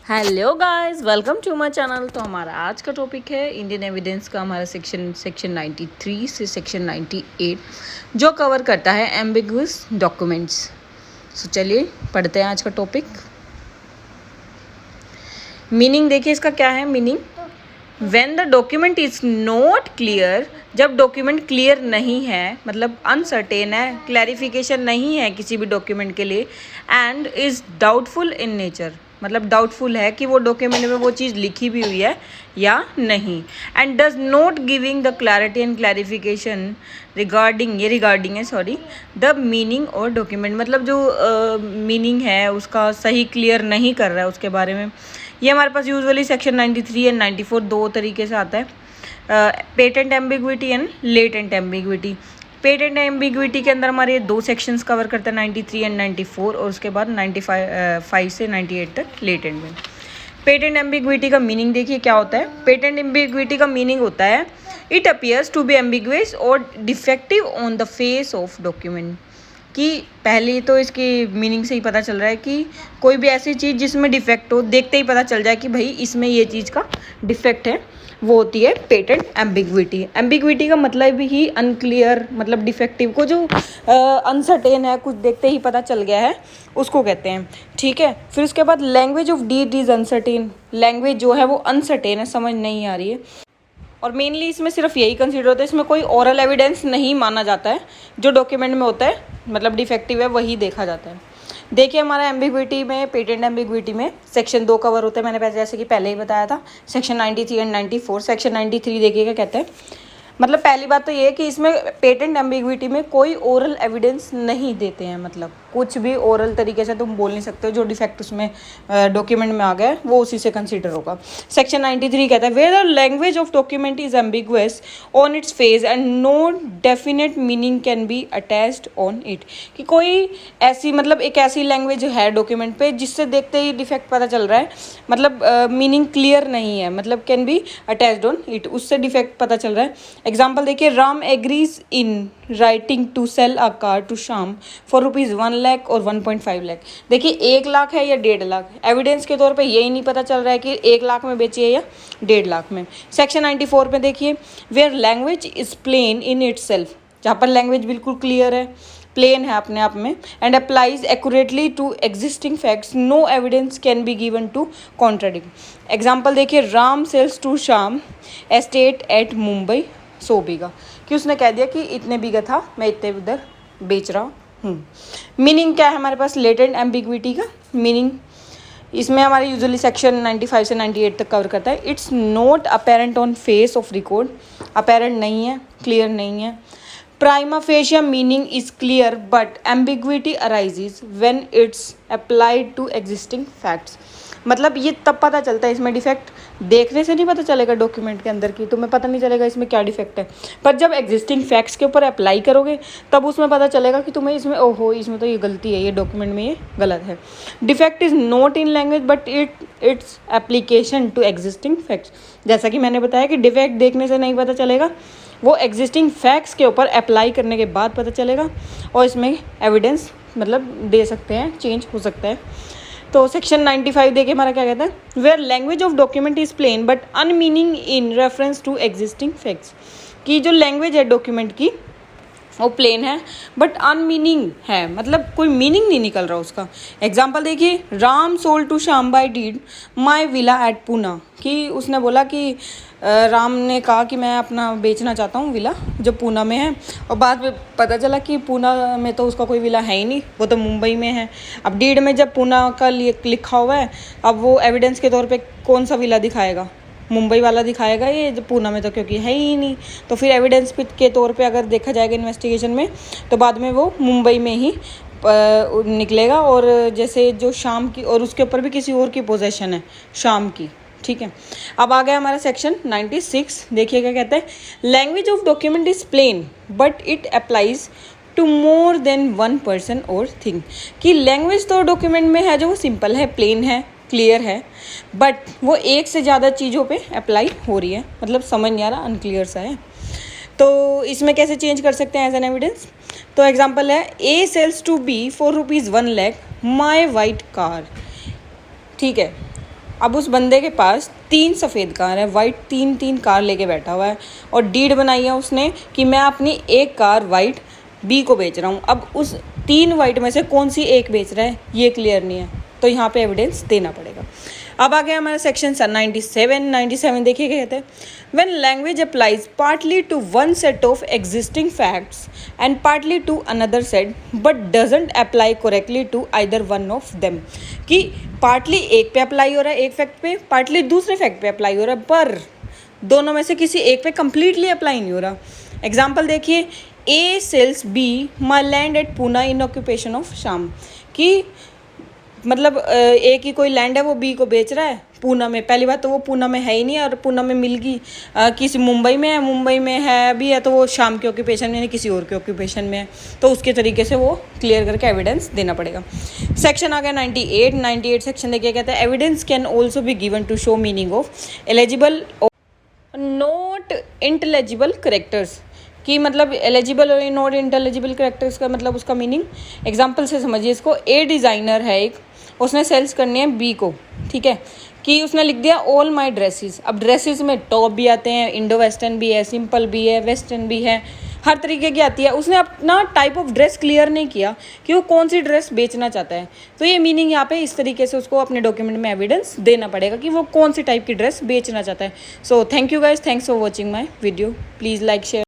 Hello guys, welcome to my channel. तो हमारा आज का टॉपिक है इंडियन एविडेंस का। हमारा सेक्शन 93 से सेक्शन 98 जो कवर करता है एम्बिगुअस डॉक्यूमेंट्स। सो चलिए पढ़ते हैं आज का टॉपिक। मीनिंग देखिए इसका क्या है। Meaning, when the document is not clear, जब डॉक्यूमेंट क्लियर नहीं है, मतलब अनसर्टेन है, क्लैरिफिकेशन नहीं है किसी भी डॉक्यूमेंट के लिए, and is doubtful in nature, मतलब डाउटफुल है कि वो डॉक्यूमेंट में वो चीज़ लिखी भी हुई है या नहीं, and does not giving the clarity and clarification regarding the meaning और डॉक्यूमेंट, मतलब जो मीनिंग है उसका सही क्लियर नहीं कर रहा है उसके बारे में। ये हमारे पास यूजुअली सेक्शन 93 एंड 94 दो तरीके से आता है, patent ambiguity and latent ambiguity. Patent ambiguity के अंदर हमारे दो सेक्शंस कवर करते हैं, 93 एंड 94, और उसके बाद 95 से 98 तक लेटेंट में। पेटेंट एम्बिग्विटी का मीनिंग देखिए क्या होता है। पेटेंट एम्बिग्विटी का मीनिंग होता है it appears to be ambiguous और defective on the face of document, कि पहले तो इसकी मीनिंग से ही पता चल रहा है कि कोई भी ऐसी चीज़ जिसमें डिफेक्ट हो, देखते ही पता चल जाए कि भाई इसमें ये चीज़ का डिफेक्ट है, वो होती है पेटेंट एम्बिग्विटी। एम्बिग्विटी का मतलब ही अनक्लियर, मतलब डिफेक्टिव को जो अनसर्टेन है, कुछ देखते ही पता चल गया है, उसको कहते हैं। ठीक है, फिर उसके बाद language of deed is uncertain. Language जो है वो अनसर्टेन है, समझ नहीं आ रही है, और मेनली इसमें सिर्फ यही कंसीडर होता है, इसमें कोई ओरल एविडेंस नहीं माना जाता है। जो डॉक्यूमेंट में होता है मतलब डिफेक्टिव है वही देखा जाता है। देखिए हमारा एम्बिग्विटी में, पेटेंट एम्बिग्विटी में सेक्शन 2 कवर होते हैं। मैंने जैसे कि पहले ही बताया था, सेक्शन 93 एंड 94। सेक्शन 93 देखिएगा कहते हैं, मतलब पहली बात तो ये है कि इसमें पेटेंट एम्बिग्विटी में कोई ओरल एविडेंस नहीं देते हैं, मतलब कुछ भी ओरल तरीके से तुम बोल नहीं सकते हो। जो डिफेक्ट उसमें डॉक्यूमेंट में आ गया है वो उसी से कंसीडर होगा। सेक्शन 93 कहता है where the language of document is ambiguous on its face and no definite meaning can be attached on it, कि कोई ऐसी, मतलब एक ऐसी लैंग्वेज है डॉक्यूमेंट पे जिससे देखते ही डिफेक्ट पता चल रहा है, मतलब मीनिंग क्लियर नहीं है, मतलब can be attached on it, उससे डिफेक्ट पता चल रहा है। एग्जाम्पल देखिए, Ram agrees in writing to sell a car to Shyam for rupees 1 lakh और 1.5 लाख। देखिए 1 लाख है या 1.5 लाख, एविडेंस के तौर पे यही नहीं पता चल रहा है कि 1 लाख में बेची है या 1.5 लाख में। सेक्शन 94 में देखिए, where language is plain in itself, जहाँ पर लैंग्वेज बिल्कुल क्लियर है, प्लेन है अपने आप में, and applies accurately to existing facts, no evidence can be given to contradict. Example देखिए, Ram sells to Shyam estate at Mumbai 100 bigha, कि उसने कह दिया कि इतने बीघा था, मैं इतने उधर बेच रहा हूँ। मीनिंग क्या है हमारे पास लेटेंट एम्बिग्विटी का मीनिंग, इसमें हमारे यूजुअली सेक्शन 95 से 98 तक कवर करता है। It's not apparent on face of record, apparent नहीं है, क्लियर नहीं है। Prima facie meaning is clear but ambiguity arises when it's applied to existing facts, मतलब ये तब पता चलता है इसमें डिफेक्ट, देखने से नहीं पता चलेगा डॉक्यूमेंट के अंदर की, तुम्हें पता नहीं चलेगा इसमें क्या डिफेक्ट है, पर जब एग्जिस्टिंग फैक्ट्स के ऊपर अप्लाई करोगे तब उसमें पता चलेगा कि तुम्हें इसमें ओहो इसमें तो ये गलती है, ये डॉक्यूमेंट में ये गलत है। Defect is not in language but its application to existing facts, जैसा कि मैंने बताया कि डिफेक्ट देखने से नहीं पता चलेगा, वो एग्जिस्टिंग फैक्ट्स के ऊपर अप्लाई करने के बाद पता चलेगा, और इसमें एविडेंस मतलब दे सकते हैं, चेंज हो सकता है। तो सेक्शन 95 देखिए हमारा क्या कहता है, where language of document is plain but unmeaning in reference to existing facts, कि जो लैंग्वेज है डॉक्यूमेंट की वो प्लेन है बट अनमीनिंग है, मतलब कोई मीनिंग नहीं निकल रहा उसका। एग्जाम्पल देखिए, Ram sold to Shyam by deed my villa at Poona, कि उसने बोला कि राम ने कहा कि मैं अपना बेचना चाहता हूँ विला जो पूना में है, और बाद में पता चला कि पूना में तो उसका कोई विला है ही नहीं, वो तो मुंबई में है। अब डीड में जब पूना का लिखा हुआ है, अब वो एविडेंस के तौर पे कौन सा विला दिखाएगा, मुंबई वाला दिखाएगा, ये जो पूना में तो क्योंकि है ही नहीं, तो फिर एविडेंस के तौर पे अगर देखा जाएगा इन्वेस्टिगेशन में तो बाद में वो मुंबई में ही निकलेगा, और जैसे जो शाम की, और उसके ऊपर भी किसी और की पोजेशन है शाम की। ठीक है, अब आ गया हमारा सेक्शन 96, देखिए क्या कहता है, language of document is plain but it applies to more than one person और थिंग, कि लैंग्वेज तो डॉक्यूमेंट में है जो वो सिंपल है, प्लेन है, क्लियर है, बट वो एक से ज़्यादा चीज़ों पे अप्लाई हो रही है, मतलब समझ नहीं आ रहा, अनक्लियर सा है। तो इसमें कैसे चेंज कर सकते हैं एज एन एविडेंस, तो एग्जांपल है, A sells to B for rupees 1 lakh my white car. ठीक है, अब उस बंदे के पास 3 सफ़ेद कार है, वाइट 3 कार लेके बैठा हुआ है और डीड बनाई है उसने कि मैं अपनी एक कार वाइट बी को बेच रहा हूँ। अब उस 3 वाइट में से कौन सी एक बेच रहा है ये क्लियर नहीं है, तो यहाँ पे एविडेंस देना पड़ेगा। अब आ गया हमारा सेक्शन 97 देखिए क्या कहते हैं, when language applies partly to one set of existing facts and partly to another set but doesn't apply correctly to either one of them, कि पार्टली एक पे अप्लाई हो रहा है एक फैक्ट पे, पार्टली दूसरे फैक्ट पे अप्लाई हो रहा है, पर दोनों में से किसी एक पे कंप्लीटली अप्लाई नहीं हो रहा। एग्जाम्पल देखिए, A sells B my land at Poona in occupation of Sham, कि मतलब ए की कोई लैंड है वो बी को बेच रहा है पूना में। पहली बात तो वो पूना में है ही नहीं, और पूना में मिल गई किसी मुंबई में है, मुंबई में है अभी है तो वो शाम के ऑक्यूपेशन में, यानी किसी और के ऑक्यूपेशन में है, तो उसके तरीके से वो क्लियर करके एविडेंस देना पड़ेगा। सेक्शन आ गया 98 सेक्शन देखिए कहता है, evidence can also be given to show meaning of illegible not intelligible characters, कि मतलब एलिजिबल और नॉट इंटेलिजिबल करेक्टर्स का मतलब उसका मीनिंग एग्जांपल से समझिए इसको। ए डिज़ाइनर है एक, उसने सेल्स करनी है बी को, ठीक है, कि उसने लिख दिया ऑल माय ड्रेसेस। अब ड्रेसेस में टॉप भी आते हैं, इंडो वेस्टर्न भी है, सिंपल भी है, वेस्टर्न भी है, हर तरीके की आती है। उसने अपना टाइप ऑफ ड्रेस क्लियर नहीं किया कि वो कौन सी ड्रेस बेचना चाहता है, तो ये मीनिंग यहाँ पे इस तरीके से उसको अपने डॉक्यूमेंट में एविडेंस देना पड़ेगा कि वो कौन सी टाइप की ड्रेस बेचना चाहता है। So thank you guys, thanks for watching my video, please like share.